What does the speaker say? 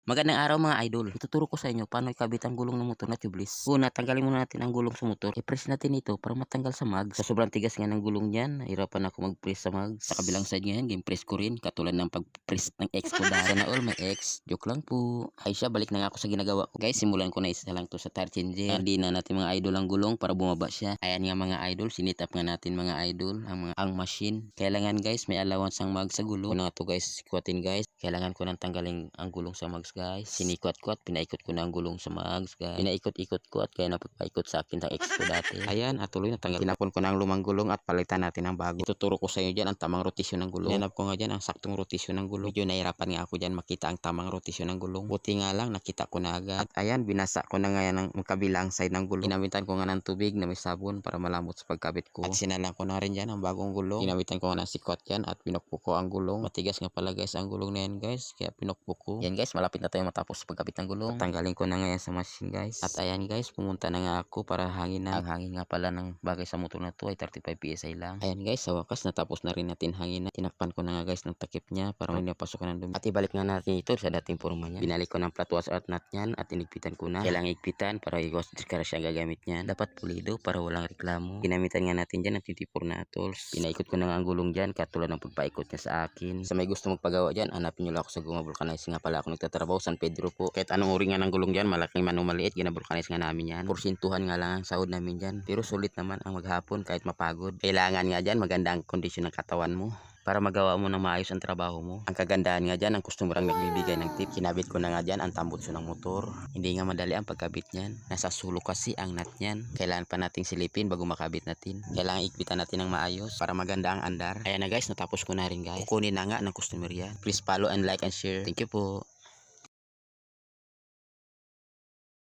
Magandang araw mga idol. Ituturo ko sa inyo paano ikabit ang gulong ng motor na tubeless. Una, tanggalin muna natin ang gulong sa motor. I-press natin ito para matanggal sa mag. Sa sobrang tigas nga ng gulong niyan, nahirapan ako mag-press sa mag. Sa kabilang side ngayon, game press ko rin. Katulad ng pag-press ng X ko dahil. Sana all may X. Joke lang po. Ay siya, balik na nga ako sa ginagawa ko. Guys, simulan ko na isa lang to sa tire changer. Hindi na natin mga idol ang gulong para bumaba siya. Ayan nga mga idol, sinitap nga natin mga idol ang machine. Kailangan guys, may allowance ang mag sa gulong. Una nga to guys, squatin guys. Kailangan ko nang tanggalin ang gulong sa mags guys. Sinikot-kot, pinaikot ko na ang gulong sa mags guys. Pinaikot-ikot ko at kaya napagpaikot sa akin ng X ko dati. Ayan, at tuloy na tanggal. Tinapon ko na ang lumang gulong at palitan natin ang bago. Ituturo ko sa inyo dyan ang tamang rotasyon ng gulong. Hinanap ko nga dyan ang saktong rotasyon ng gulong. Medyo nahirapan nga ako dyan makita ang tamang rotasyon ng gulong. Buti nga lang nakita ko na agad. At ayan, binasa ko na nga yan ang kabilang side ng gulong. Ginamitan ko nga ng tubig na may sabon para malambot sa pagkabit ko. At sinalang ko na rin dyan ang bagong gulong. Ginamitan ko nga ng sikot yan at pinukpok ko ang gulong. Matigas nga pala guys ang gulong na yan guys, kaya pinukpok ko. Yan guys, malapit na tayo matapos sa pagkabit ng gulong. Tanggalin ko na nga yan sa machine guys. At ayan guys, pumunta na nga ako para hangin na. Ang hangin nga pala ng bagay sa motor na to ay 35 PSI lang. Ayan guys, sa wakas natapos na rin natin hangin na. Tinakpan ko na nga guys ng takip niya para may napasok ng dumi. At ibalik nga natin ito sa dating forma niya. Binalik ko ng flat wash out nut niyan at inigpitan ko na. Kailangan igpitan para iwas diskarasya ang gagamit niyan. Dapat pulido para walang reklamo. Ginamitan nga natin dyan ng 24 na tools. Pinaikot ko na nga ang gulong dyan katulad ng pagpaikot niya sa akin. Sa may gusto magpagawa dyan, hanapin nyo lang ako sa Guma Vulcanize. Nga pala ako nagtatrabaho San Pedro po. Kahit anong uri nga ng gulong dyan, malaking man o maliit, ginabulkanize nga namin yan. Porsintuhan nga lang ang sahod namin dyan. Pero sulit naman ang maghapon kahit mapagod. Kailangan nga dyan maganda ang kondisyon ng katawan mo para magawa mo ng maayos ang trabaho mo. Ang kagandahan nga dyan, ang customer ang nagbibigay ng tip. Kinabit ko na nga dyan ang tambutso ng motor. Hindi nga madali ang pagkabit niyan. Nasa sulok kasi ang nut niyan. Kailangan pa nating silipin bago makabit natin. Kailangan ikbitan natin ng maayos para maganda ang andar. Ayan na guys, natapos ko na rin guys. Kukunin na nga ng customer yan. Please follow and like and share. Thank you po.